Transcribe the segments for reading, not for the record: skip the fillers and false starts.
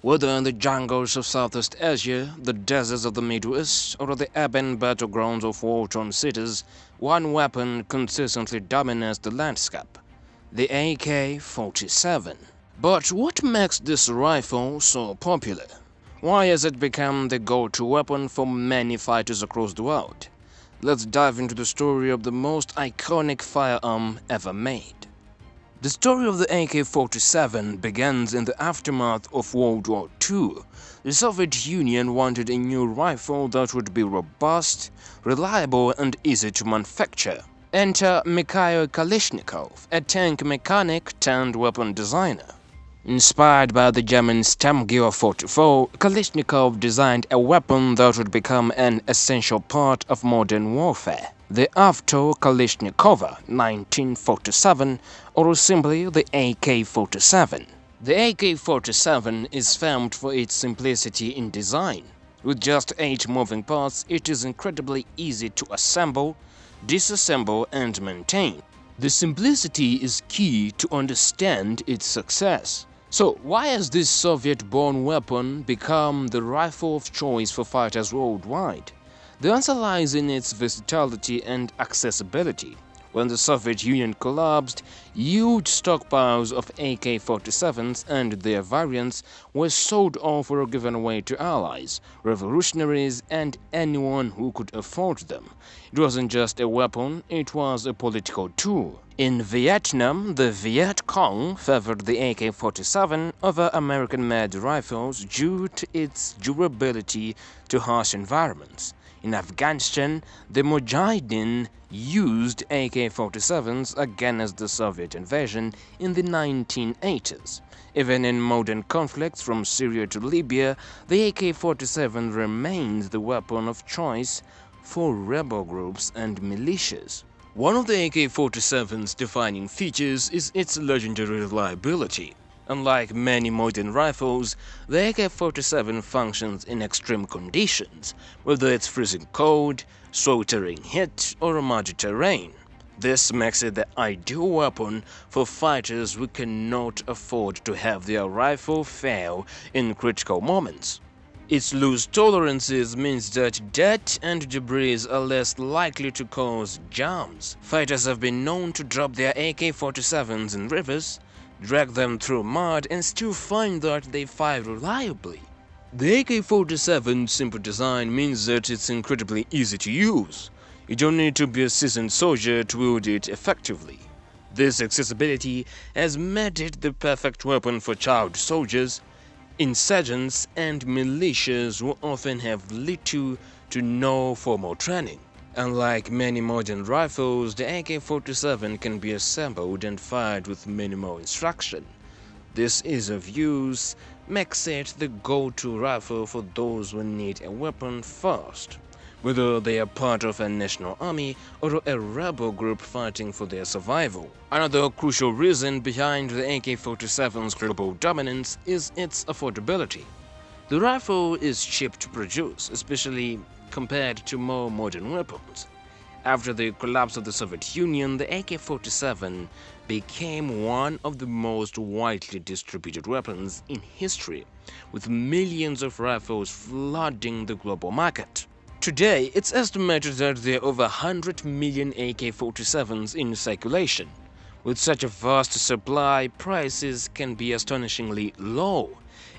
Whether in the jungles of Southeast Asia, the deserts of the Midwest, or the urban battlegrounds of war-torn cities, one weapon consistently dominates the landscape: the AK-47. But what makes this rifle so popular? Why has it become the go-to weapon for many fighters across the world? Let's dive into the story of the most iconic firearm ever made. The story of the AK-47 begins in the aftermath of World War II. The Soviet Union wanted a new rifle that would be robust, reliable, and easy to manufacture. Enter Mikhail Kalashnikov, a tank mechanic turned weapon designer. Inspired by the German Sturmgewehr 44, Kalashnikov designed a weapon that would become an essential part of modern warfare: the Avto Kalashnikova 1947, or simply the AK-47. The AK-47 is famed for its simplicity in design. With just 8 moving parts, it is incredibly easy to assemble, disassemble, and maintain. The simplicity is key to understand its success. So, why has this Soviet-born weapon become the rifle of choice for fighters worldwide? The answer lies in its versatility and accessibility. When the Soviet Union collapsed, huge stockpiles of AK-47s and their variants were sold off or given away to allies, revolutionaries, and anyone who could afford them. It wasn't just a weapon, it was a political tool. In Vietnam, the Viet Cong favored the AK-47 over American-made rifles due to its durability to harsh environments. In Afghanistan, the Mujahideen used AK-47s against the Soviet invasion in the 1980s. Even in modern conflicts from Syria to Libya, the AK-47 remains the weapon of choice for rebel groups and militias. One of the AK-47's defining features is its legendary reliability. Unlike many modern rifles, the AK-47 functions in extreme conditions, whether it's freezing cold, sweltering heat, or muddy terrain. This makes it the ideal weapon for fighters who cannot afford to have their rifle fail in critical moments. Its loose tolerances means that dirt and debris are less likely to cause jams. Fighters have been known to drop their AK-47s in rivers, drag them through mud, and still find that they fire reliably. The AK-47's simple design means that it's incredibly easy to use. You don't need to be a seasoned soldier to wield it effectively. This accessibility has made it the perfect weapon for child soldiers, insurgents, and militias who often have little to no formal training. Unlike many modern rifles, the AK-47 can be assembled and fired with minimal instruction. This ease of use makes it the go-to rifle for those who need a weapon fast, whether they are part of a national army or a rebel group fighting for their survival. Another crucial reason behind the AK-47's global dominance is its affordability. The rifle is cheap to produce, especially compared to more modern weapons. After the collapse of the Soviet Union, the AK-47 became one of the most widely distributed weapons in history, with millions of rifles flooding the global market. Today, it's estimated that there are over 100 million AK-47s in circulation. With such a vast supply, prices can be astonishingly low.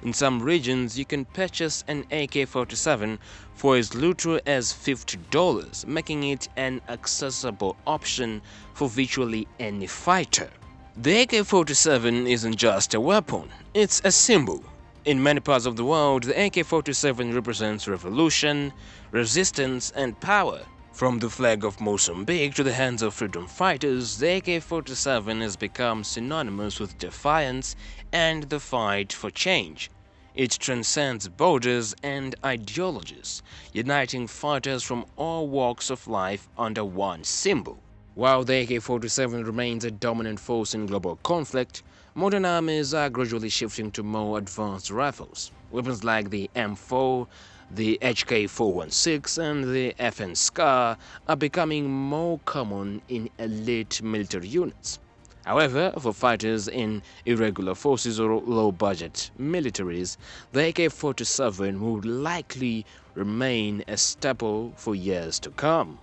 In some regions, you can purchase an AK-47 for as little as $50, making it an accessible option for virtually any fighter. The AK-47 isn't just a weapon, it's a symbol. In many parts of the world, the AK-47 represents revolution, resistance, and power. From the flag of Mozambique to the hands of freedom fighters, the AK-47 has become synonymous with defiance and the fight for change. It transcends borders and ideologies, uniting fighters from all walks of life under one symbol. While the AK-47 remains a dominant force in global conflict, modern armies are gradually shifting to more advanced rifles. Weapons like the M4, the HK416, and the FN SCAR are becoming more common in elite military units. However, for fighters in irregular forces or low-budget militaries, the AK-47 would likely remain a staple for years to come.